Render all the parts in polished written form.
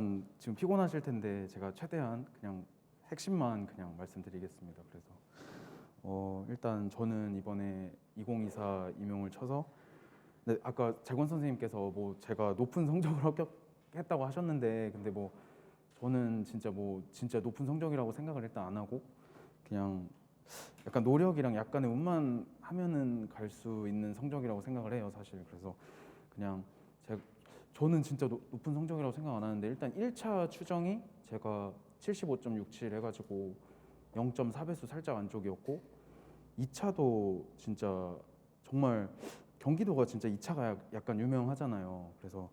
일단 지금 피곤하실 텐데 제가 최대한 그냥 핵심만 그냥 말씀드리겠습니다. 그래서 일단 저는 이번에 2024 임용을 쳐서, 네, 아까 재권 선생님께서 뭐 제가 높은 성적을 합격했다고 하셨는데, 근데 뭐 저는 진짜 높은 성적이라고 생각을 일단 안 하고 그냥 약간 노력이랑 약간의 운만 하면은 갈 수 있는 성적이라고 생각을 해요, 사실. 그래서 그냥 저는 진짜 높은 성적이라고 생각 안 하는데, 일단 1차 추정이 제가 75.67 해가지고 0.4배수 살짝 안쪽이었고, 2차도 진짜 정말 경기도가 진짜 2차가 약간 유명하잖아요. 그래서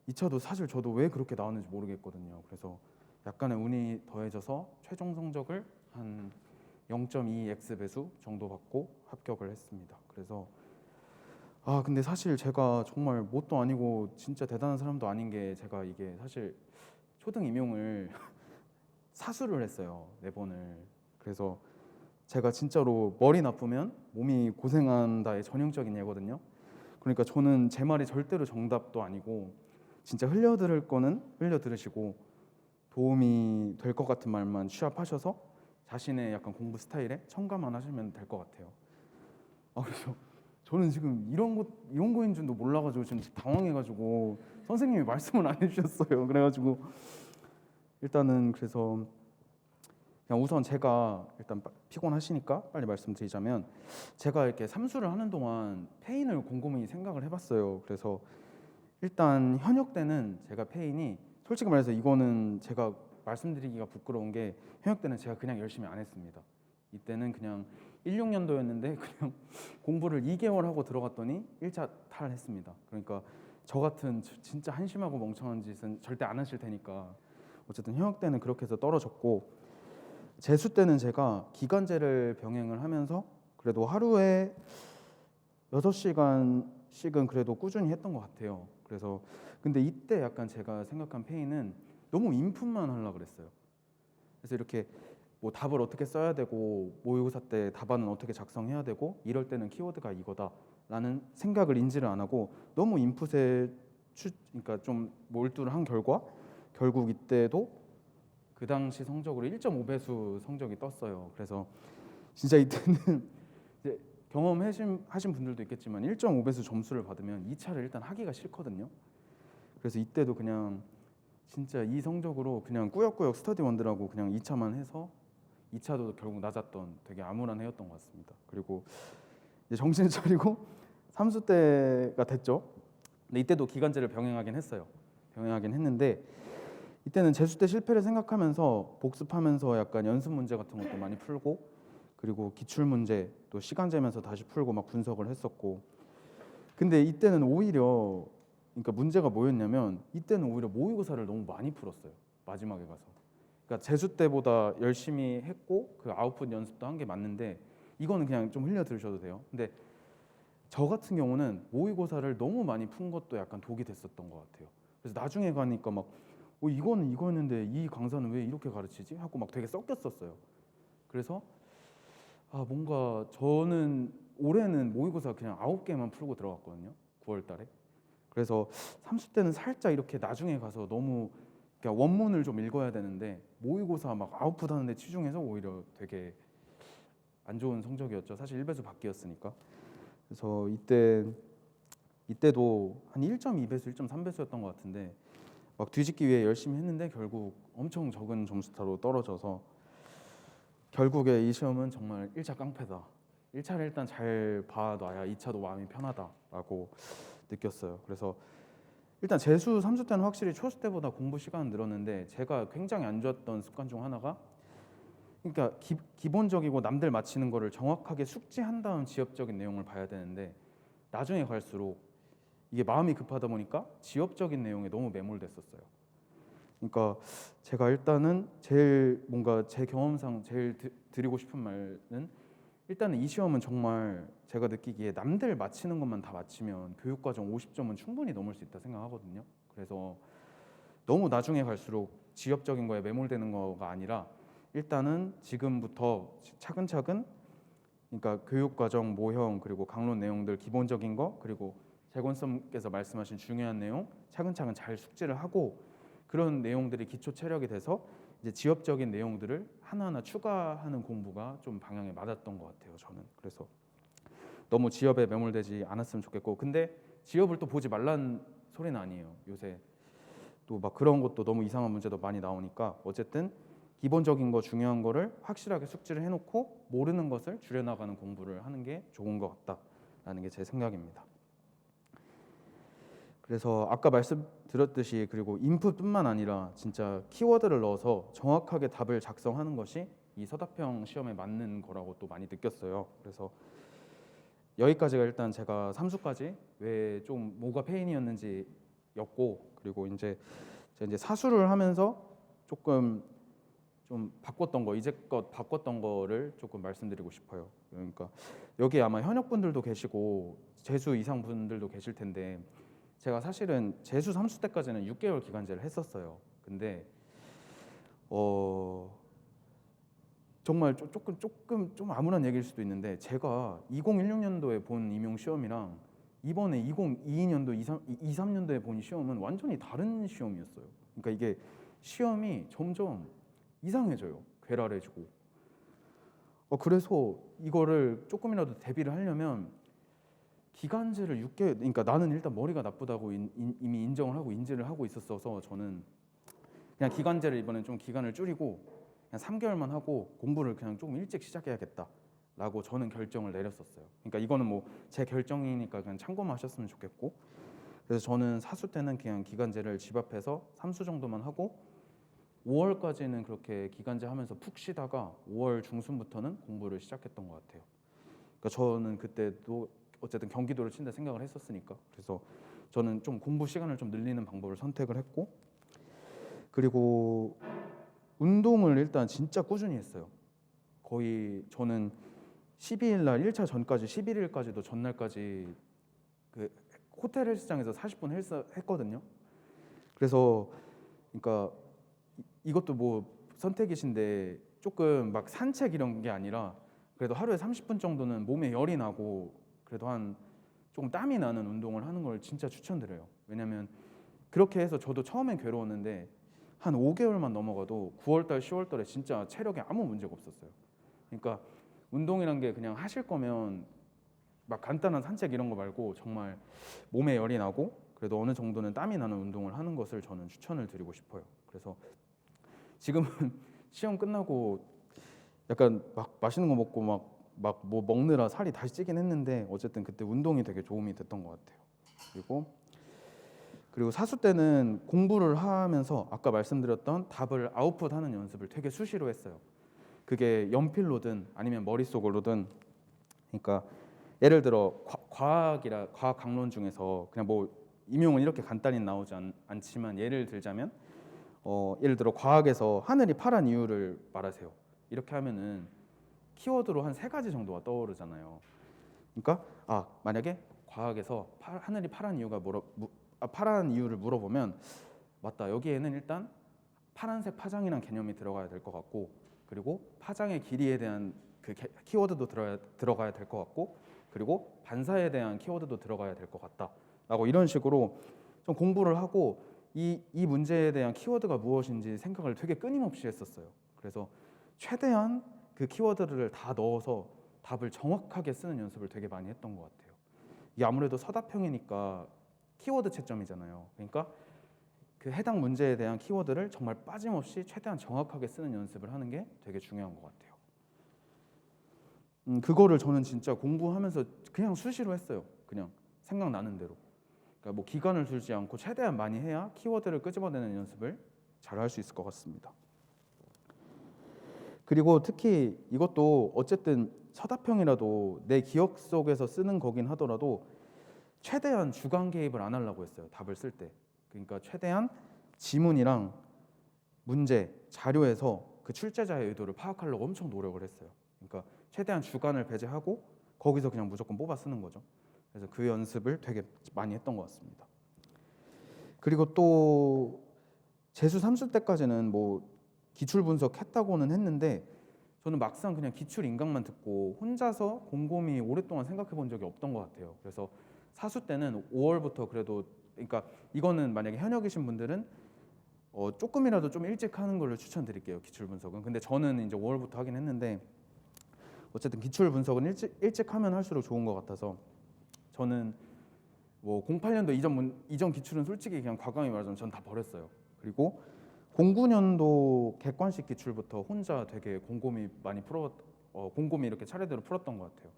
2차도 사실 저도 왜 그렇게 나왔는지 모르겠거든요. 그래서 약간의 운이 더해져서 최종 성적을 한 0.2x 배수 정도 받고 합격을 했습니다. 그래서 근데 사실 제가 정말 뭣도 아니고 진짜 대단한 사람도 아닌 게, 제가 이게 사실 초등 임용을 사수를 했어요, 4번을. 그래서 제가 진짜로 머리 나쁘면 몸이 고생한다의 전형적인 예거든요. 그러니까 저는 제 말이 절대로 정답도 아니고, 진짜 흘려들을 거는 흘려들으시고 도움이 될 것 같은 말만 취합하셔서 자신의 약간 공부 스타일에 첨가만 하시면 될 것 같아요. 그래서 저는 지금 이런 거인 줄도 몰라가지고 지금 당황해가지고 선생님이 말씀을 안 해주셨어요. 그래가지고 일단은 그래서 그냥 우선 제가 일단 피곤하시니까 빨리 말씀드리자면, 제가 이렇게 삼수를 하는 동안 페인을 곰곰이 생각을 해봤어요. 그래서 일단 현역 때는 제가 페인이, 솔직히 말해서 이거는 제가 말씀드리기가 부끄러운 게, 현역 때는 제가 그냥 열심히 안 했습니다. 이때는 그냥 16년도였는데 그냥 공부를 2개월 하고 들어갔더니 1차 탈했습니다. 그러니까 저 같은 진짜 한심하고 멍청한 짓은 절대 안 하실 테니까. 어쨌든 현역 때는 그렇게 해서 떨어졌고, 재수 때는 제가 기간제를 병행을 하면서 그래도 하루에 6시간씩은 그래도 꾸준히 했던 것 같아요. 그래서 근데 이때 약간 제가 생각한 페인은 너무 인풋만 하려고 그랬어요. 그래서 이렇게 뭐 답을 어떻게 써야 되고, 모의고사 때 답안은 어떻게 작성해야 되고, 이럴 때는 키워드가 이거다라는 생각을 인지를 안 하고 너무 인풋에 그러니까 좀 몰두를 한 결과, 결국 이때도 그 당시 성적으로 1.5배수 성적이 떴어요. 그래서 진짜 이때는 이제 경험하신 분들도 있겠지만 1.5배수 점수를 받으면 2차를 일단 하기가 싫거든요. 그래서 이때도 그냥 진짜 이 성적으로 그냥 꾸역꾸역 스터디 원드라고 그냥 2차만 해서, 2차도 결국 낮았던 되게 암울한 해였던 것 같습니다. 그리고 이제 정신을 차리고 삼수 때가 됐죠. 근데 이때도 기간제를 병행하긴 했어요. 병행하긴 했는데, 이때는 재수 때 실패를 생각하면서 복습하면서 약간 연습 문제 같은 것도 많이 풀고, 그리고 기출 문제 또 시간 재면서 다시 풀고 막 분석을 했었고. 근데 이때는 오히려, 그러니까 문제가 뭐였냐면, 이때는 오히려 모의고사를 너무 많이 풀었어요, 마지막에 가서. 그러니까 재수 때보다 열심히 했고 그 아웃풋 연습도 한 게 맞는데, 이거는 그냥 좀 흘려 들으셔도 돼요. 근데 저 같은 경우는 모의고사를 너무 많이 푼 것도 약간 독이 됐었던 것 같아요. 그래서 나중에 가니까 막 이거는 이거였는데 이 강사는 왜 이렇게 가르치지? 하고 막 되게 섞였었어요. 그래서 뭔가 저는 올해는 모의고사 그냥 9개만 풀고 들어갔거든요, 9월 달에. 그래서 삼수 때는 살짝 이렇게 나중에 가서 너무, 그러니까 원문을 좀 읽어야 되는데 모의고사 막 아웃풋 하는데 치중해서 오히려 되게 안 좋은 성적이었죠. 사실 1배수 밖이었으니까. 그래서 이때도 한 1.2배수, 1.3배수였던 것 같은데, 막 뒤집기 위해 열심히 했는데 결국 엄청 적은 점수타로 떨어져서, 결국에 이 시험은 정말 1차 깡패다, 1차를 일단 잘 봐놔야 2차도 마음이 편하다라고 느꼈어요. 그래서 일단 재수 3수 때는 확실히 초수 때보다 공부 시간은 늘었는데, 제가 굉장히 안 좋았던 습관 중 하나가, 그러니까 기본적이고 남들 맞히는 거를 정확하게 숙지한 다음 지엽적인 내용을 봐야 되는데, 나중에 갈수록 이게 마음이 급하다 보니까 지엽적인 내용에 너무 매몰됐었어요. 그러니까 제가 일단은 제일 뭔가 제 경험상 제일 드리고 싶은 말은, 일단은 이 시험은 정말 제가 느끼기에 남들 맞히는 것만 다 맞히면 교육과정 50점은 충분히 넘을 수 있다 생각하거든요. 그래서 너무 나중에 갈수록 지엽적인 거에 매몰되는 거가 아니라, 일단은 지금부터 차근차근, 그러니까 교육과정 모형 그리고 강론 내용들 기본적인 거, 그리고 재권쌤께서 말씀하신 중요한 내용 차근차근 잘 숙지를 하고, 그런 내용들이 기초 체력이 돼서 이제 지엽적인 내용들을 하나하나 추가하는 공부가 좀 방향에 맞았던 것 같아요. 저는 그래서 너무 지엽에 매몰되지 않았으면 좋겠고, 근데 지엽을 또 보지 말란 소리는 아니에요. 요새 또 막 그런 것도 너무 이상한 문제도 많이 나오니까 어쨌든 기본적인 거 중요한 거를 확실하게 숙지를 해놓고 모르는 것을 줄여나가는 공부를 하는 게 좋은 것 같다라는 게 제 생각입니다. 그래서 아까 말씀드렸듯이 그리고 인풋뿐만 아니라 진짜 키워드를 넣어서 정확하게 답을 작성하는 것이 이 서답형 시험에 맞는 거라고 또 많이 느꼈어요. 그래서 여기까지가 일단 제가 삼수까지 왜 좀 뭐가 페인이었는지였고, 그리고 이제 제가 이제 사수를 하면서 조금 좀 바꿨던 거, 이제껏 바꿨던 거를 조금 말씀드리고 싶어요. 그러니까 여기 아마 현역분들도 계시고 재수 이상 분들도 계실 텐데, 제가 사실은 재수 3수 때까지는 6개월 기간제를 했었어요. 근데 정말 조금 좀 아무런 얘기일 수도 있는데, 제가 2016년도에 본 임용 시험이랑 이번에 2022년도, 23년도에 본 시험은 완전히 다른 시험이었어요. 그러니까 이게 시험이 점점 이상해져요. 괴랄해지고. 그래서 이거를 조금이라도 대비를 하려면 기간제를 6개월, 그러니까 나는 일단 머리가 나쁘다고 이미 인정을 하고 인지를 하고 있었어서 저는 그냥 기간제를 이번엔 좀 기간을 줄이고 그냥 3개월만 하고 공부를 그냥 조금 일찍 시작해야겠다라고 저는 결정을 내렸었어요. 그러니까 이거는 뭐 제 결정이니까 그냥 참고만 하셨으면 좋겠고, 그래서 저는 사수 때는 그냥 기간제를 집 앞에서 3수 정도만 하고 5월까지는 그렇게 기간제 하면서 푹 쉬다가 5월 중순부터는 공부를 시작했던 것 같아요. 그러니까 저는 그때도 어쨌든 경기도를 친다 생각을 했었으니까, 그래서 저는 좀 공부 시간을 좀 늘리는 방법을 선택을 했고, 그리고 운동을 일단 진짜 꾸준히 했어요. 거의 저는 12일 날 1차 전까지 11일까지도 전날까지 그 호텔 헬스장에서 40분 헬스 했거든요. 그래서 그러니까 이것도 뭐 선택이신데 조금 막 산책 이런 게 아니라 그래도 하루에 30분 정도는 몸에 열이 나고 그래도 한 조금 땀이 나는 운동을 하는 걸 진짜 추천드려요. 왜냐면 그렇게 해서 저도 처음엔 괴로웠는데 한 5개월만 넘어가도 9월달, 10월달에 진짜 체력에 아무 문제가 없었어요. 그러니까 운동이란 게 그냥 하실 거면 막 간단한 산책 이런 거 말고 정말 몸에 열이 나고 그래도 어느 정도는 땀이 나는 운동을 하는 것을 저는 추천을 드리고 싶어요. 그래서 지금은 시험 끝나고 약간 막 맛있는 거 먹고 막 뭐 먹느라 살이 다시 찌긴 했는데 어쨌든 그때 운동이 되게 도움이 됐던 것 같아요. 그리고 사수 때는 공부를 하면서 아까 말씀드렸던 답을 아웃풋하는 연습을 되게 수시로 했어요. 그게 연필로든 아니면 머릿속으로든. 그러니까 예를 들어 과학 강론 중에서 그냥 뭐 임용은 이렇게 간단히 나오지 않지만 예를 들자면 예를 들어 과학에서 하늘이 파란 이유를 말하세요. 이렇게 하면은 키워드로 한 3가지 정도가 떠오르잖아요. 그러니까 만약에 과학에서 하늘이 파란 이유가 파란 이유를 물어보면 맞다, 여기에는 일단 파란색 파장이란 개념이 들어가야 될 것 같고, 그리고 파장의 길이에 대한 그 키워드도 들어가야 될 것 같고, 그리고 반사에 대한 키워드도 들어가야 될 것 같다 라고 이런 식으로 좀 공부를 하고 이 문제에 대한 키워드가 무엇인지 생각을 되게 끊임없이 했었어요. 그래서 최대한 그 키워드를 다 넣어서 답을 정확하게 쓰는 연습을 되게 많이 했던 것 같아요. 이게 아무래도 서답형이니까 키워드 채점이잖아요. 그러니까 그 해당 문제에 대한 키워드를 정말 빠짐없이 최대한 정확하게 쓰는 연습을 하는 게 되게 중요한 것 같아요. 그거를 저는 진짜 공부하면서 그냥 수시로 했어요. 그냥 생각나는 대로. 그러니까 뭐 기간을 두지 않고 최대한 많이 해야 키워드를 끄집어내는 연습을 잘 할 수 있을 것 같습니다. 그리고 특히 이것도 어쨌든 서답형이라도 내 기억 속에서 쓰는 거긴 하더라도 최대한 주관 개입을 안 하려고 했어요. 답을 쓸 때. 그러니까 최대한 지문이랑 문제, 자료에서 그 출제자의 의도를 파악하려고 엄청 노력을 했어요. 그러니까 최대한 주관을 배제하고 거기서 그냥 무조건 뽑아 쓰는 거죠. 그래서 그 연습을 되게 많이 했던 것 같습니다. 그리고 또 재수 3수 때까지는 뭐 기출 분석했다고는 했는데 저는 막상 그냥 기출 인강만 듣고 혼자서 곰곰이 오랫동안 생각해 본 적이 없던 것 같아요. 그래서 사수 때는 5월부터 그래도, 그러니까 이거는 만약에 현역이신 분들은 조금이라도 좀 일찍 하는 걸로 추천드릴게요. 기출 분석은. 근데 저는 이제 5월부터 하긴 했는데 어쨌든 기출 분석은 일찍 하면 할수록 좋은 것 같아서 저는 뭐 08년도 이전 기출은 솔직히 그냥 과감히 말하자면 전 다 버렸어요. 그리고 09년도 객관식 기출부터 혼자 되게 곰곰이 이렇게 차례대로 풀었던 것 같아요.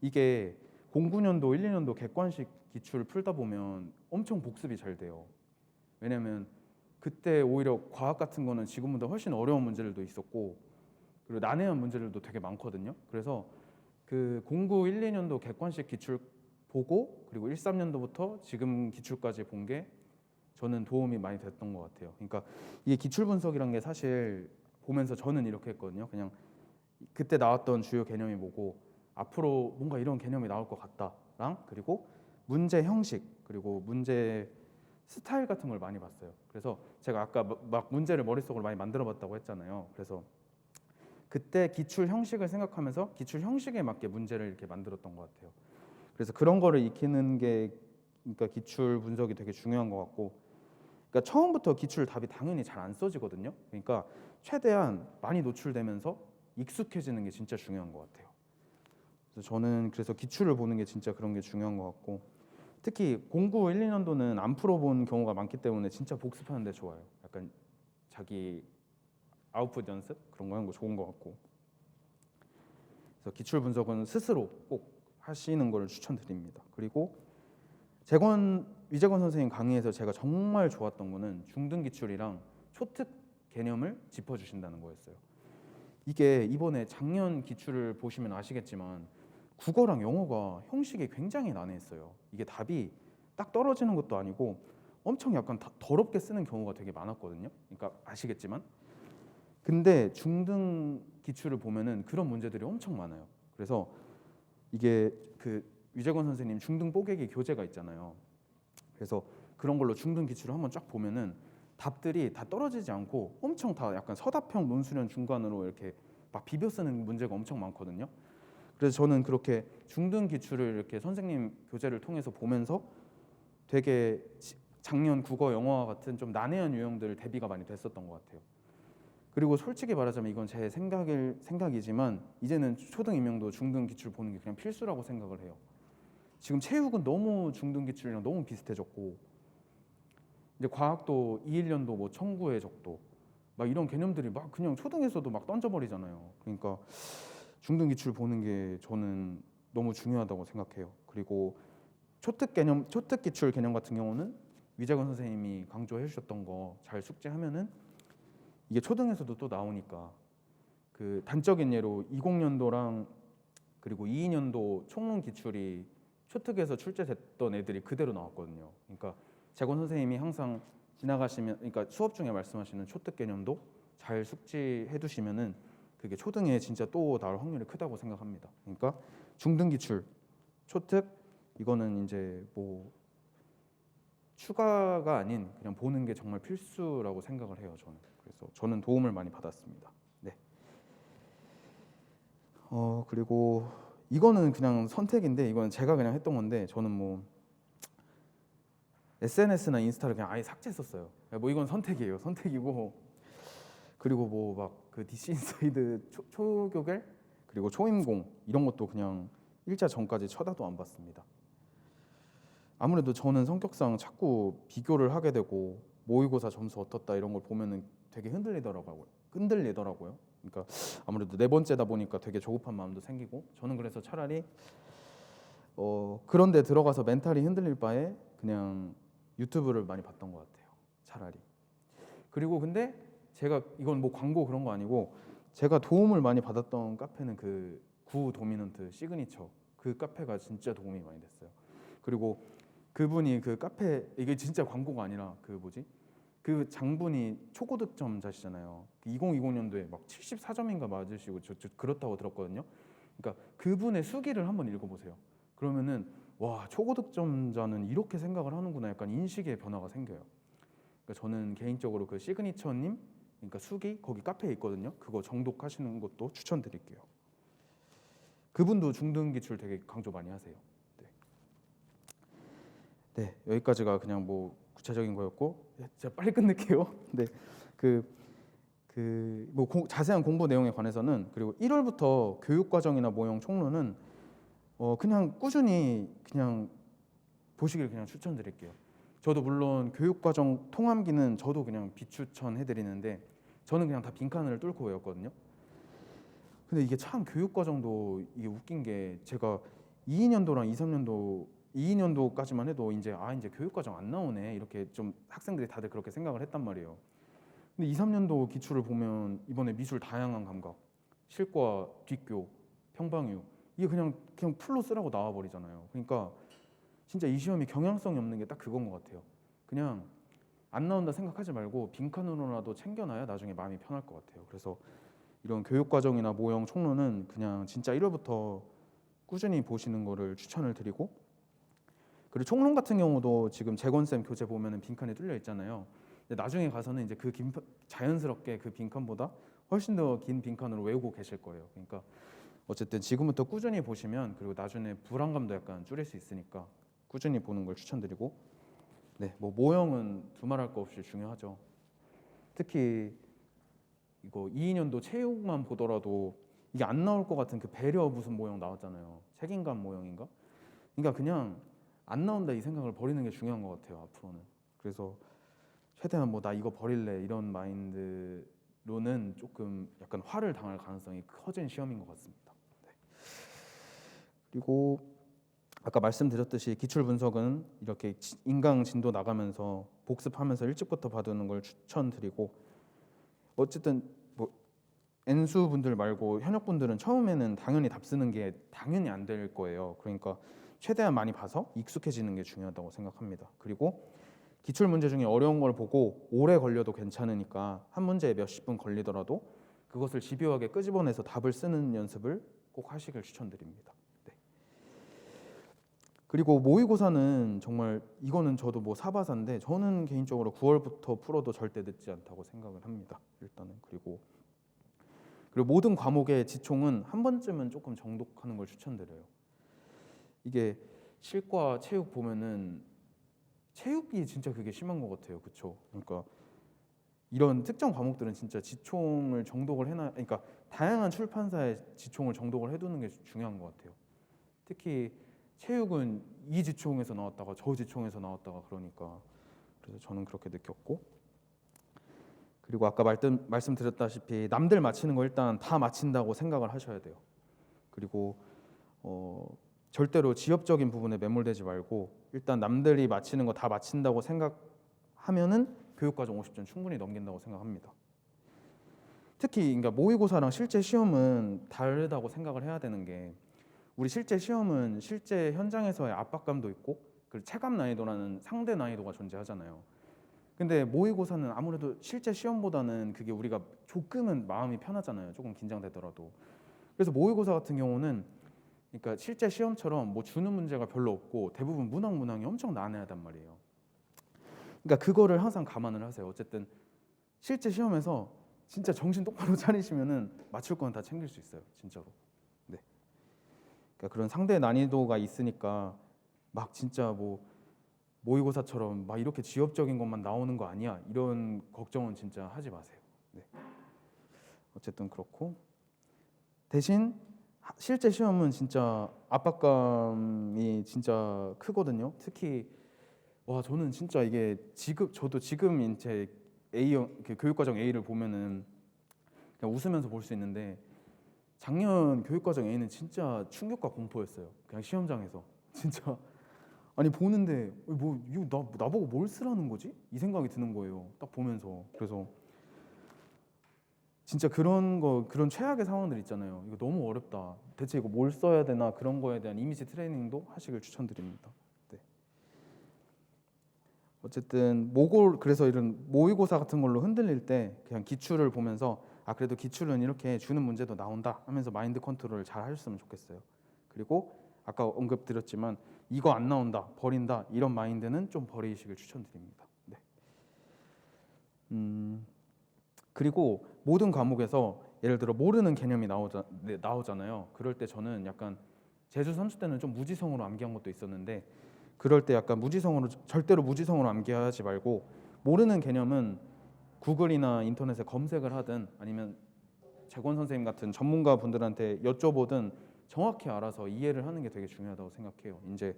이게 09년도, 12년도 객관식 기출을 풀다 보면 엄청 복습이 잘 돼요. 왜냐면 그때 오히려 과학 같은 거는 지금보다 훨씬 어려운 문제들도 있었고 그리고 난해한 문제들도 되게 많거든요. 그래서 그 09, 1, 2년도 객관식 기출 보고 그리고 1, 3년도부터 지금 기출까지 본 게 저는 도움이 많이 됐던 것 같아요. 그러니까 이게 기출 분석이란 게 사실 보면서 저는 이렇게 했거든요. 그냥 그때 나왔던 주요 개념이 뭐고 앞으로 뭔가 이런 개념이 나올 것 같다랑 그리고 문제 형식 그리고 문제 스타일 같은 걸 많이 봤어요. 그래서 제가 아까 막 문제를 머릿속으로 많이 만들어 봤다고 했잖아요. 그래서 그때 기출 형식을 생각하면서 기출 형식에 맞게 문제를 이렇게 만들었던 것 같아요. 그래서 그런 거를 익히는 게 그러니까 기출 분석이 되게 중요한 것 같고 그러니까 처음부터 기출 답이 당연히 잘 안 써지거든요. 그러니까 최대한 많이 노출되면서 익숙해지는 게 진짜 중요한 것 같아요. 그래서 저는 그래서 기출을 보는 게 진짜 그런 게 중요한 것 같고 특히 09, 1, 2년도는 안 풀어본 경우가 많기 때문에 진짜 복습하는 데 좋아요. 약간 자기 아웃풋 연습 그런 거 하는 거 좋은 것 같고 그래서 기출 분석은 스스로 꼭 하시는 걸 추천드립니다. 그리고 위재권 선생님 강의에서 제가 정말 좋았던 거는 중등 기출이랑 초특 개념을 짚어주신다는 거였어요. 이게 이번에 작년 기출을 보시면 아시겠지만 국어랑 영어가 형식이 굉장히 난해했어요. 이게 답이 딱 떨어지는 것도 아니고 엄청 약간 더럽게 쓰는 경우가 되게 많았거든요. 그러니까 아시겠지만 근데 중등 기출을 보면은 그런 문제들이 엄청 많아요. 그래서 이게 그 위재권 선생님 중등 뽀개기 교재가 있잖아요. 그래서 그런 걸로 중등 기출을 한번 쫙 보면은 답들이 다 떨어지지 않고 엄청 다 약간 서답형 논술형 중간으로 이렇게 막 비벼 쓰는 문제가 엄청 많거든요. 그래서 저는 그렇게 중등 기출을 이렇게 선생님 교재를 통해서 보면서 되게 작년 국어 영어와 같은 좀 난해한 유형들 대비가 많이 됐었던 것 같아요. 그리고 솔직히 말하자면 이건 제 생각이지만 이제는 초등 임용도 중등 기출 보는 게 그냥 필수라고 생각을 해요. 지금 체육은 너무 중등 기출이랑 너무 비슷해졌고 이제 과학도 21년도 뭐 청구의 적도 막 이런 개념들이 막 그냥 초등에서도 막 던져버리잖아요. 그러니까 중등 기출 보는 게 저는 너무 중요하다고 생각해요. 그리고 초특 기출 개념 같은 경우는 위재권 선생님이 강조해 주셨던 거 잘 숙지하면은 이게 초등에서도 또 나오니까 그 단적인 예로 20년도랑 그리고 22년도 총론 기출이 초특에서 출제됐던 애들이 그대로 나왔거든요. 그러니까 재권 선생님이 항상 지나가시면 그러니까 수업 중에 말씀하시는 초특 개념도 잘 숙지해 두시면은 그게 초등에 진짜 또 나올 확률이 크다고 생각합니다. 그러니까 중등 기출, 초특 이거는 이제 뭐 추가가 아닌 그냥 보는 게 정말 필수라고 생각을 해요. 저는 그래서 저는 도움을 많이 받았습니다. 네. 그리고 이거는 그냥 선택인데 이거는 제가 그냥 했던 건데 저는 뭐 SNS나 인스타를 그냥 아예 삭제했었어요. 뭐 이건 선택이에요. 선택이고 그리고 뭐 막 그 DC 인사이드 초교결 그리고 초임공 이런 것도 그냥 일자 전까지 쳐다도 안 봤습니다. 아무래도 저는 성격상 자꾸 비교를 하게 되고 모의고사 점수 어떻다 이런 걸 보면은 되게 흔들리더라고요. 그러니까 아무래도 네 번째다 보니까 되게 조급한 마음도 생기고 저는 그래서 차라리 그런 데 들어가서 멘탈이 흔들릴 바에 그냥 유튜브를 많이 봤던 것 같아요. 차라리. 그리고 근데 제가 이건 뭐 광고 그런 거 아니고 제가 도움을 많이 받았던 카페는 그 구 도미넌트 시그니처 그 카페가 진짜 도움이 많이 됐어요. 그리고 그분이 그 카페 이게 진짜 광고가 아니라 그 뭐지? 그 장분이 초고득점자시잖아요. 2020년도에 막 74점인가 맞으시고 저 그렇다고 들었거든요. 그러니까 그분의 수기를 한번 읽어보세요. 그러면은 와 초고득점자는 이렇게 생각을 하는구나 약간 인식의 변화가 생겨요. 그러니까 저는 개인적으로 그 시그니처님 그러니까 수기 거기 카페에 있거든요. 그거 정독하시는 것도 추천드릴게요. 그분도 중등 기출 되게 강조 많이 하세요. 네, 여기까지가 그냥 뭐 구체적인 거였고 제가 빨리 끝낼게요. 네, 뭐 자세한 공부 내용에 관해서는 그리고 1월부터 교육과정이나 모형 총론은 그냥 꾸준히 그냥 보시길 그냥 추천드릴게요. 저도 물론 교육과정 통암기는 저도 그냥 비추천해드리는데 저는 그냥 다 빈칸을 뚫고 외웠거든요. 근데 이게 참 교육과정도 이게 웃긴 게 제가 22년도랑 23년도 22년도까지만 해도 이제 이제 교육과정 안 나오네 이렇게 좀 학생들이 다들 그렇게 생각을 했단 말이에요. 근데 2, 3년도 기출을 보면 이번에 미술 다양한 감각, 실과, 뒷교, 평방유 이게 그냥 풀로 쓰라고 나와 버리잖아요. 그러니까 진짜 이 시험이 경향성이 없는 게 딱 그건 것 같아요. 그냥 안 나온다 생각하지 말고 빈칸으로라도 챙겨놔야 나중에 마음이 편할 것 같아요. 그래서 이런 교육과정이나 모형 총론은 그냥 진짜 1월부터 꾸준히 보시는 거를 추천을 드리고, 그리고 총론 같은 경우도 지금 재건쌤 교재 보면은 빈칸이 뚫려 있잖아요. 근데 나중에 가서는 이제 자연스럽게 그 빈칸보다 훨씬 더 긴 빈칸으로 외우고 계실 거예요. 그러니까 어쨌든 지금부터 꾸준히 보시면 그리고 나중에 불안감도 약간 줄일 수 있으니까 꾸준히 보는 걸 추천드리고, 네, 뭐 모형은 두말할 거 없이 중요하죠. 특히 이거 22년도 체육만 보더라도 이게 안 나올 것 같은 그 배려 무슨 모형 나왔잖아요. 책임감 모형인가? 그러니까 그냥 안 나온다 이 생각을 버리는 게 중요한 것 같아요. 앞으로는. 그래서 최대한 뭐 나 이거 버릴래 이런 마인드로는 조금 약간 화를 당할 가능성이 커진 시험인 것 같습니다. 네. 그리고 아까 말씀드렸듯이 기출 분석은 이렇게 인강 진도 나가면서 복습하면서 일찍부터 봐두는 걸 추천드리고, 어쨌든 뭐 N수 분들 말고 현역 분들은 처음에는 당연히 답 쓰는 게 당연히 안 될 거예요. 그러니까 최대한 많이 봐서 익숙해지는 게 중요하다고 생각합니다. 그리고 기출 문제 중에 어려운 걸 보고 오래 걸려도 괜찮으니까 한 문제에 몇십 분 걸리더라도 그것을 집요하게 끄집어내서 답을 쓰는 연습을 꼭 하시길 추천드립니다. 네. 그리고 모의고사는 정말 이거는 저도 뭐 사바사인데 저는 개인적으로 9월부터 풀어도 절대 늦지 않다고 생각을 합니다. 일단은 그리고 모든 과목의 지총은 한 번쯤은 조금 정독하는 걸 추천드려요. 이게 실과 체육 보면은 체육이 진짜 그게 심한 것 같아요. 그렇죠? 그러니까 이런 특정 과목들은 진짜 지총을 정독을 그러니까 다양한 출판사의 지총을 정독을 해두는 게 중요한 것 같아요. 특히 체육은 이 지총에서 나왔다가 저 지총에서 나왔다가 그러니까 그래서 저는 그렇게 느꼈고, 그리고 아까 말씀드렸다시피 남들 맞히는 거 일단 다 맞힌다고 생각을 하셔야 돼요. 그리고 절대로 지엽적인 부분에 매몰되지 말고 일단 남들이 맞히는 거 다 맞힌다고 생각하면은 교육과정 50점 충분히 넘긴다고 생각합니다. 특히 그러니까 모의고사랑 실제 시험은 다르다고 생각을 해야 되는 게, 우리 실제 시험은 실제 현장에서의 압박감도 있고 그리고 체감 난이도라는 상대 난이도가 존재하잖아요. 근데 모의고사는 아무래도 실제 시험보다는 그게 우리가 조금은 마음이 편하잖아요. 조금 긴장되더라도. 그래서 모의고사 같은 경우는 그러니까 실제 시험처럼 뭐 주는 문제가 별로 없고 대부분 문항이 엄청 난해하단 말이에요. 그러니까 그거를 항상 감안을 하세요. 어쨌든 실제 시험에서 진짜 정신 똑바로 차리시면은 맞출 건 다 챙길 수 있어요. 진짜로. 네. 그러니까 그런 상대 난이도가 있으니까 막 진짜 뭐 모의고사처럼 막 이렇게 지엽적인 것만 나오는 거 아니야 이런 걱정은 진짜 하지 마세요. 네. 어쨌든 그렇고, 대신 실제 시험은 진짜 압박감이 진짜 크거든요. 특히 저는 진짜 이게 저도 지금 이제 교육과정 A를 보면은 그냥 웃으면서 볼 수 있는데 작년 교육과정 A는 진짜 충격과 공포였어요. 그냥 시험장에서 진짜 아니 보는데 뭐 이거 나보고 뭘 쓰라는 거지? 이 생각이 드는 거예요. 딱 보면서. 그래서 진짜 그런 최악의 상황들 있잖아요. 이거 너무 어렵다. 대체 이거 뭘 써야 되나 그런 거에 대한 이미지 트레이닝도 하시길 추천드립니다. 네. 어쨌든 그래서 이런 모의고사 같은 걸로 흔들릴 때 그냥 기출을 보면서 그래도 기출은 이렇게 주는 문제도 나온다 하면서 마인드 컨트롤을 잘 하셨으면 좋겠어요. 그리고 아까 언급드렸지만 이거 안 나온다, 버린다 이런 마인드는 좀 버리시길 추천드립니다. 네. 그리고 모든 과목에서 예를 들어 모르는 개념이 나오잖아요. 그럴 때 저는 약간 재수 3수 때는 좀 무지성으로 암기한 것도 있었는데 그럴 때 약간 절대로 무지성으로 암기하지 말고 모르는 개념은 구글이나 인터넷에 검색을 하든 아니면 재권 선생님 같은 전문가 분들한테 여쭤보든 정확히 알아서 이해를 하는 게 되게 중요하다고 생각해요. 이제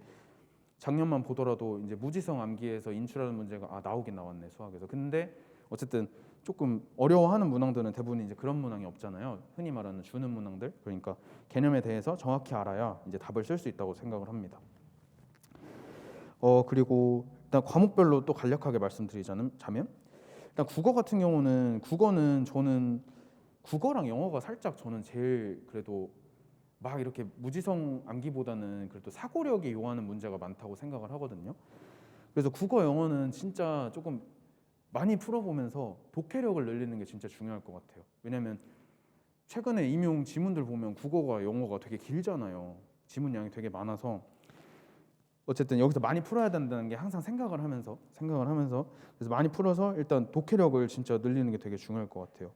작년만 보더라도 이제 무지성 암기에서 인출하는 문제가 나오긴 나왔네 수학에서. 근데 어쨌든 조금 어려워하는 문항들은 대부분 이제 그런 문항이 없잖아요. 흔히 말하는 주는 문항들. 그러니까 개념에 대해서 정확히 알아야 이제 답을 쓸 수 있다고 생각을 합니다. 그리고 일단 과목별로 또 간략하게 말씀드리자면 일단 국어 같은 경우는 국어는 저는 국어랑 영어가 살짝 저는 제일 그래도 막 이렇게 무지성 암기보다는 그래도 사고력이 요하는 문제가 많다고 생각을 하거든요. 그래서 국어 영어는 진짜 조금 많이 풀어보면서 독해력을 늘리는 게 진짜 중요할 것 같아요. 왜냐하면 최근에 임용 지문들 보면 국어가 영어가 되게 길잖아요. 지문량이 되게 많아서 어쨌든 여기서 많이 풀어야 된다는 게 항상 생각을 하면서 그래서 많이 풀어서 일단 독해력을 진짜 늘리는 게 되게 중요할 것 같아요.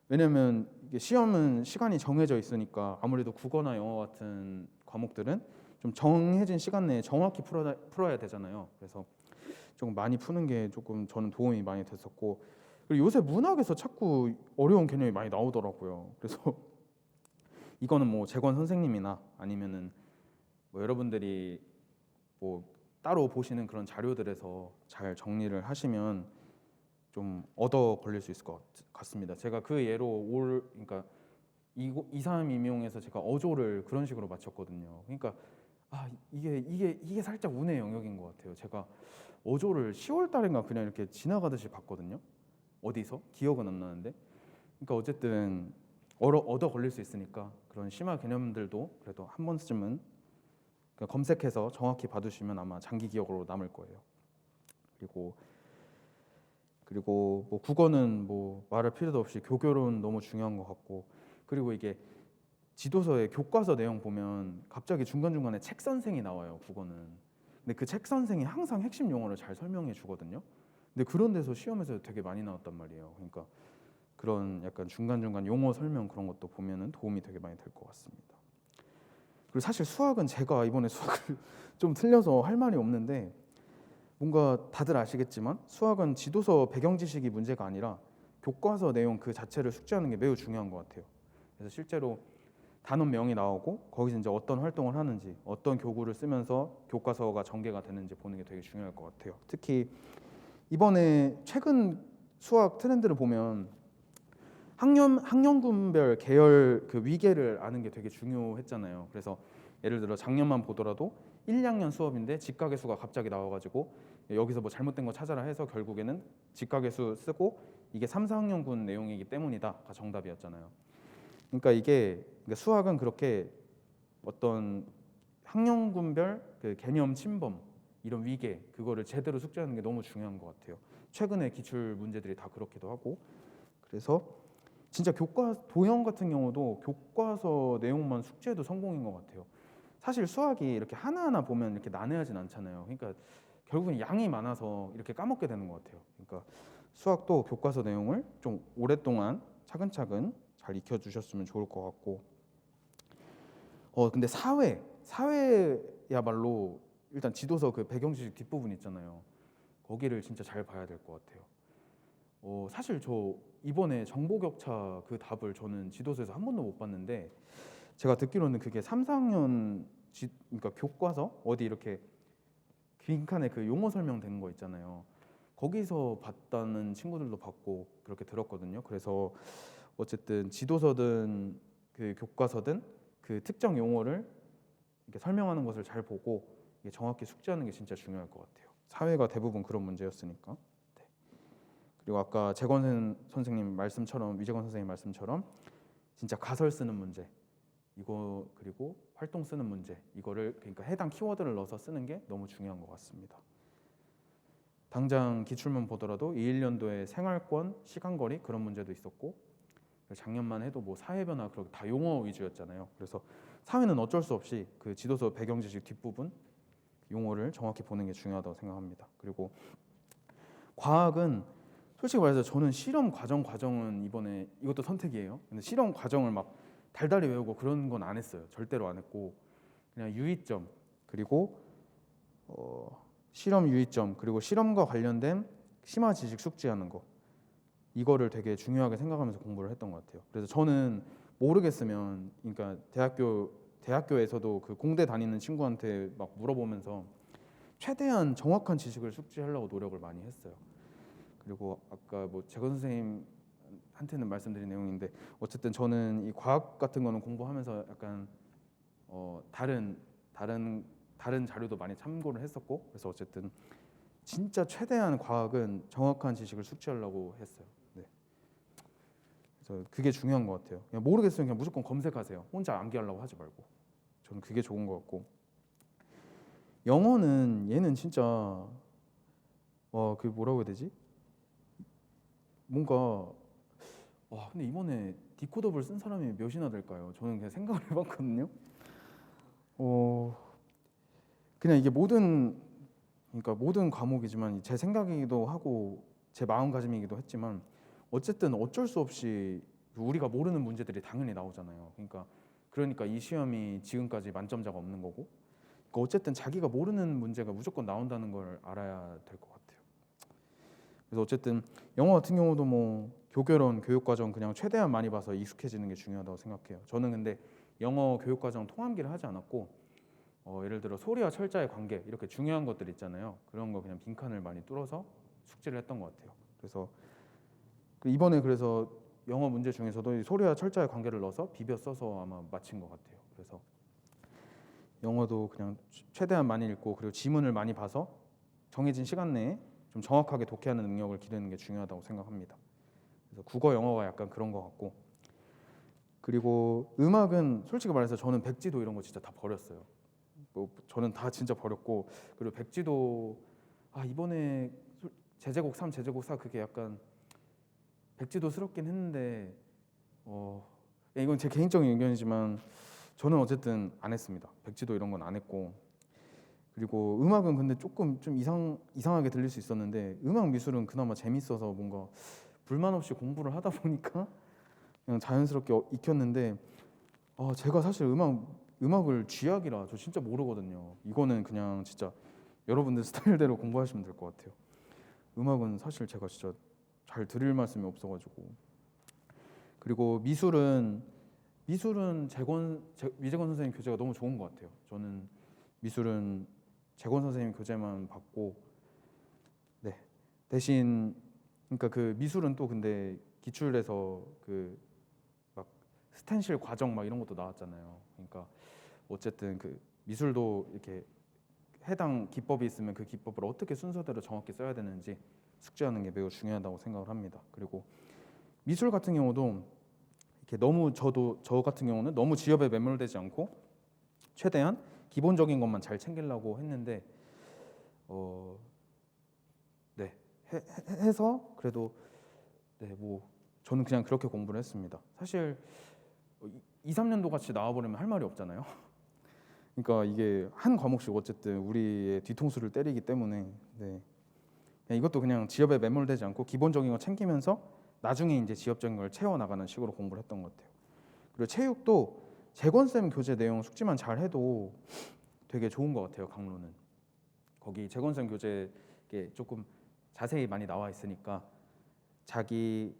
왜냐면 이게 시험은 시간이 정해져 있으니까 아무래도 국어나 영어 같은 과목들은 좀 정해진 시간 내에 정확히 풀어야 되잖아요. 그래서 조금 많이 푸는 게 조금 저는 도움이 많이 됐었고, 그리고 요새 문학에서 자꾸 어려운 개념이 많이 나오더라고요. 그래서 이거는 뭐 재권 선생님이나 아니면은 뭐 여러분들이 뭐 따로 보시는 그런 자료들에서 잘 정리를 하시면 좀 얻어 걸릴 수 있을 것 같습니다. 제가 그 예로 그러니까 2, 3 임용에서 제가 어조를 그런 식으로 맞췄거든요. 그러니까 이게 살짝 운의 영역인 것 같아요. 제가 어조를 10월 달인가 그냥 이렇게 지나가듯이 봤거든요. 어디서? 기억은 안 나는데. 그러니까 어쨌든 얻어 걸릴 수 있으니까 그런 심화 개념들도 그래도 한 번쯤은 검색해서 정확히 봐두시면 아마 장기 기억으로 남을 거예요. 그리고 뭐 국어는 뭐 말할 필요도 없이 교교론 너무 중요한 것 같고, 그리고 이게 지도서의 교과서 내용 보면 갑자기 중간중간에 책 선생이 나와요. 국어는. 근데 그 책 선생이 항상 핵심 용어를 잘 설명해 주거든요. 근데 그런 데서 시험에서 되게 많이 나왔단 말이에요. 그러니까 그런 약간 중간중간 용어 설명 그런 것도 보면은 도움이 되게 많이 될 것 같습니다. 그리고 사실 수학은 제가 이번에 수학을 좀 틀려서 할 말이 없는데, 뭔가 다들 아시겠지만 수학은 지도서 배경 지식이 문제가 아니라 교과서 내용 그 자체를 숙지하는 게 매우 중요한 것 같아요. 그래서 실제로 단원명이 나오고 거기서 이제 어떤 활동을 하는지, 어떤 교구를 쓰면서 교과서가 전개가 되는지 보는 게 되게 중요할 것 같아요. 특히 이번에 최근 수학 트렌드를 보면 학년군별 계열 그 위계를 아는 게 되게 중요했잖아요. 그래서 예를 들어 작년만 보더라도 1, 2학년 수업인데 직각의수가 갑자기 나와가지고 여기서 뭐 잘못된 거 찾아라 해서 결국에는 직각의수 쓰고 이게 3, 4학년군 내용이기 때문이다가 정답이었잖아요. 그러니까 수학은 그렇게 어떤 학년군별 그 개념 침범 이런 위계 그거를 제대로 숙지하는 게 너무 중요한 것 같아요. 최근에 기출 문제들이 다 그렇기도 하고. 그래서 진짜 도형 같은 경우도 교과서 내용만 숙지해도 성공인 것 같아요. 사실 수학이 이렇게 하나하나 보면 이렇게 난해하진 않잖아요. 그러니까 결국은 양이 많아서 이렇게 까먹게 되는 것 같아요. 그러니까 수학도 교과서 내용을 좀 오랫동안 차근차근 잘 익혀주셨으면 좋을 것 같고, 근데 사회야말로 일단 지도서 그 배경지식 뒷부분 있잖아요. 거기를 진짜 잘 봐야 될 것 같아요. 사실 저 이번에 정보격차 그 답을 저는 지도서에서 한 번도 못 봤는데, 제가 듣기로는 그게 3, 4학년 그러니까 교과서 어디 이렇게 빈칸에 그 용어 설명되는 거 있잖아요. 거기서 봤다는 친구들도 봤고 그렇게 들었거든요. 그래서 어쨌든 지도서든 그 교과서든 그 특정 용어를 이렇게 설명하는 것을 잘 보고 이게 정확히 숙지하는 게 진짜 중요할 것 같아요. 사회가 대부분 그런 문제였으니까. 네. 그리고 아까 재권 선생님 말씀처럼 위재권 선생님 말씀처럼 진짜 가설 쓰는 문제 이거 그리고 활동 쓰는 문제 이거를 그러니까 해당 키워드를 넣어서 쓰는 게 너무 중요한 것 같습니다. 당장 기출문 보더라도 21년도에 생활권, 시간거리 그런 문제도 있었고 작년만 해도 뭐 사회변화 그렇게 다 용어 위주였잖아요. 그래서 사회는 어쩔 수 없이 그 지도서 배경 지식 뒷부분 용어를 정확히 보는 게 중요하다고 생각합니다. 그리고 과학은 솔직히 말해서 저는 실험 과정은 이번에 이것도 선택이에요. 근데 실험 과정을 막 달달이 외우고 그런 건 안 했어요. 절대로 안 했고 그냥 유의점 그리고 실험 유의점 그리고 실험과 관련된 심화 지식 숙지하는 거 이거를 되게 중요하게 생각하면서 공부를 했던 것 같아요. 그래서 저는 모르겠으면 그러니까 대학교에서도 그 공대 다니는 친구한테 막 물어보면서 최대한 정확한 지식을 숙지하려고 노력을 많이 했어요. 그리고 아까 뭐 재건 선생님한테는 말씀드린 내용인데 어쨌든 저는 이 과학 같은 거는 공부하면서 약간 다른 자료도 많이 참고를 했었고 그래서 어쨌든 진짜 최대한 과학은 정확한 지식을 숙지하려고 했어요. 네. 그래서 그게 중요한 것 같아요. 그냥 모르겠으면 그냥 무조건 검색하세요. 혼자 암기하려고 하지 말고. 저는 그게 좋은 것 같고 영어는 얘는 진짜 그 뭐라고 해야 되지? 뭔가 근데 이번에 디코더블 쓴 사람이 몇이나 될까요? 저는 그냥 생각을 해봤거든요. 그냥 이게 그러니까 모든 과목이지만 제 생각이기도 하고 제 마음가짐이기도 했지만 어쨌든 어쩔 수 없이 우리가 모르는 문제들이 당연히 나오잖아요. 그러니까 이 시험이 지금까지 만점자가 없는 거고 그러니까 어쨌든 자기가 모르는 문제가 무조건 나온다는 걸 알아야 될 것 같아요. 그래서 어쨌든 영어 같은 경우도 뭐 교결원, 교육과정 그냥 최대한 많이 봐서 익숙해지는 게 중요하다고 생각해요. 저는 근데 영어 교육과정 통함기를 하지 않았고 예를 들어 소리와 철자의 관계 이렇게 중요한 것들 있잖아요. 그런 거 그냥 빈칸을 많이 뚫어서 숙지를 했던 것 같아요. 그래서 이번에 그래서 영어 문제 중에서도 이 소리와 철자의 관계를 넣어서 비벼 써서 아마 맞힌 것 같아요. 그래서 영어도 그냥 최대한 많이 읽고 그리고 지문을 많이 봐서 정해진 시간 내에 좀 정확하게 독해하는 능력을 기르는 게 중요하다고 생각합니다. 그래서 국어, 영어가 약간 그런 것 같고 그리고 음악은 솔직히 말해서 저는 백지도 이런 거 진짜 다 버렸어요. 뭐 저는 다 진짜 버렸고 그리고 백지도 이번에 제제곡 3, 제제곡 4 그게 약간 백지도스럽긴 했는데 이건 제 개인적인 의견이지만 저는 어쨌든 안 했습니다. 백지도 이런 건 안 했고 그리고 음악은 근데 조금 좀 이상하게 들릴 수 있었는데 음악 미술은 그나마 재밌어서 뭔가 불만 없이 공부를 하다 보니까 그냥 자연스럽게 익혔는데 제가 사실 음악을 쥐약이라 저 진짜 모르거든요. 이거는 그냥 진짜 여러분들 스타일대로 공부하시면 될 것 같아요. 음악은 사실 제가 진짜 잘 드릴 말씀이 없어가지고 그리고 미술은 미재건 선생님 교재가 너무 좋은 것 같아요. 저는 미술은 재건 선생님 교재만 받고 대신 그러니까 그 미술은 또 근데 기출에서 그 막 스텐실 과정 막 이런 것도 나왔잖아요. 그러니까 어쨌든 그 미술도 이렇게 해당 기법이 있으면 그 기법을 어떻게 순서대로 정확히 써야 되는지 숙지하는 게 매우 중요하다고 생각을 합니다. 그리고 미술 같은 경우도 이렇게 너무 저 같은 경우는 너무 지엽에 매몰되지 않고 최대한 기본적인 것만 잘 챙기려고 했는데 해서 그래도 뭐 저는 그냥 그렇게 공부를 했습니다. 사실 2, 3년도 같이 나와버리면 할 말이 없잖아요. 그러니까 이게 한 과목씩 어쨌든 우리의 뒤통수를 때리기 때문에 그냥 이것도 그냥 지엽에 매몰되지 않고 기본적인 거 챙기면서 나중에 이제 지엽적인 걸 채워나가는 식으로 공부를 했던 것 같아요. 그리고 체육도 재건쌤 교재 내용 숙지만 잘 해도 되게 좋은 것 같아요. 강론은 거기 재건쌤 교재에 조금 자세히 많이 나와 있으니까 자기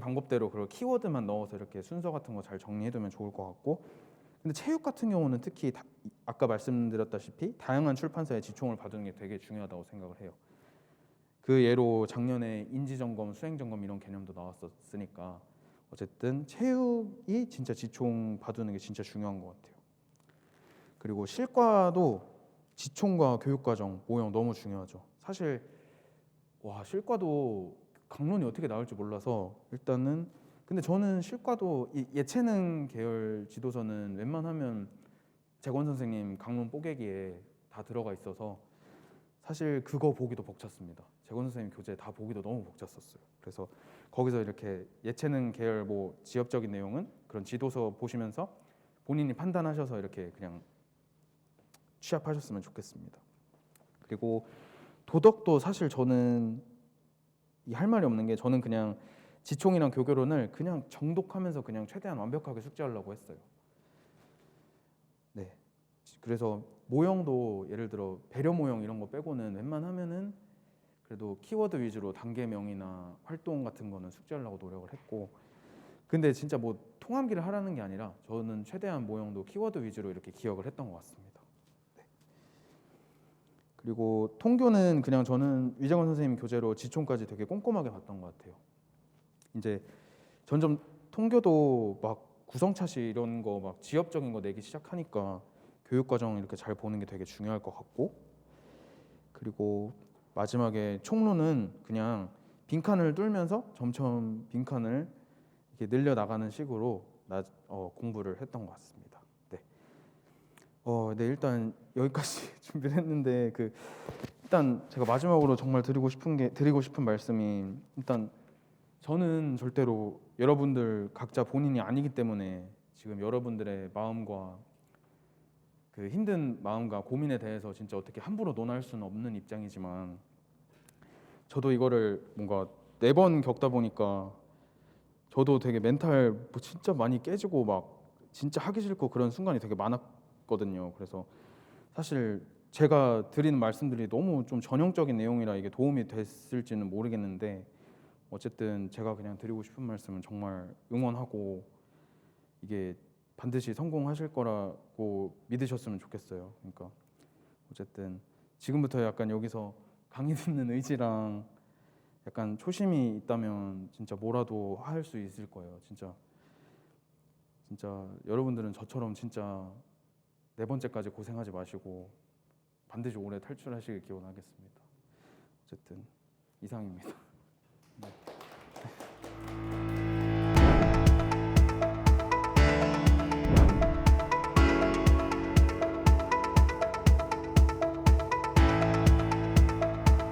방법대로 그런 키워드만 넣어서 이렇게 순서 같은 거 잘 정리해두면 좋을 것 같고 근데 체육 같은 경우는 특히 아까 말씀드렸다시피 다양한 출판사의 지총을 받는 게 되게 중요하다고 생각을 해요. 그 예로 작년에 인지점검, 수행점검 이런 개념도 나왔었으니까 어쨌든 체육이 진짜 지총 봐두는 게 진짜 중요한 것 같아요. 그리고 실과도 지총과 교육과정 모형 너무 중요하죠. 사실 실과도 강론이 어떻게 나올지 몰라서 일단은 근데 저는 실과도 이 예체능 계열 지도서는 웬만하면 재건 선생님 강론 뽀개기에 다 들어가 있어서 사실 그거 보기도 벅찼습니다. 재건 선생님 교재 다 보기도 너무 벅찼었어요. 그래서 거기서 이렇게 예체능 계열 뭐 지엽적인 내용은 그런 지도서 보시면서 본인이 판단하셔서 이렇게 그냥 취합하셨으면 좋겠습니다. 그리고 도덕도 사실 저는 할 말이 없는 게 저는 그냥 지총이랑 교교론을 그냥 정독하면서 그냥 최대한 완벽하게 숙지하려고 했어요. 그래서 모형도 예를 들어 배려 모형 이런 거 빼고는 웬만하면은 그래도 키워드 위주로 단계명이나 활동 같은 거는 숙지하려고 노력을 했고, 근데 진짜 뭐 통암기를 하라는 게 아니라 저는 최대한 모형도 키워드 위주로 이렇게 기억을 했던 것 같습니다. 네. 그리고 통교는 그냥 저는 위재관 선생님 교재로 지총까지 되게 꼼꼼하게 봤던 것 같아요. 이제 점점 통교도 막 구성차시 이런 거 막 지엽적인 거 내기 시작하니까 교육 과정 이렇게 잘 보는 게 되게 중요할 것 같고, 그리고 마지막에 총론은 그냥 빈칸을 뚫면서 점점 빈칸을 이렇게 늘려 나가는 식으로 공부를 했던 것 같습니다. 네. 네, 일단 여기까지 준비를 했는데 일단 제가 마지막으로 정말 드리고 싶은 말씀이, 일단 저는 절대로 여러분들 각자 본인이 아니기 때문에 지금 여러분들의 마음과 그 힘든 마음과 고민에 대해서 진짜 어떻게 함부로 논할 수는 없는 입장이지만, 저도 이거를 뭔가 4번 겪다 보니까 저도 되게 멘탈 뭐 진짜 많이 깨지고 막 진짜 하기 싫고 그런 순간이 되게 많았거든요. 그래서 사실 제가 드리는 말씀들이 너무 좀 전형적인 내용이라 이게 도움이 됐을지는 모르겠는데, 어쨌든 제가 그냥 드리고 싶은 말씀은 정말 응원하고 이게 반드시 성공하실 거라고 믿으셨으면 좋겠어요. 그러니까 어쨌든 지금부터 약간 여기서 강의 듣는 의지랑 약간 초심이 있다면 진짜 뭐라도 할 수 있을 거예요. 진짜 여러분들은 저처럼 진짜 4번째까지 고생하지 마시고 반드시 올해 탈출하시길 기원하겠습니다. 어쨌든 이상입니다.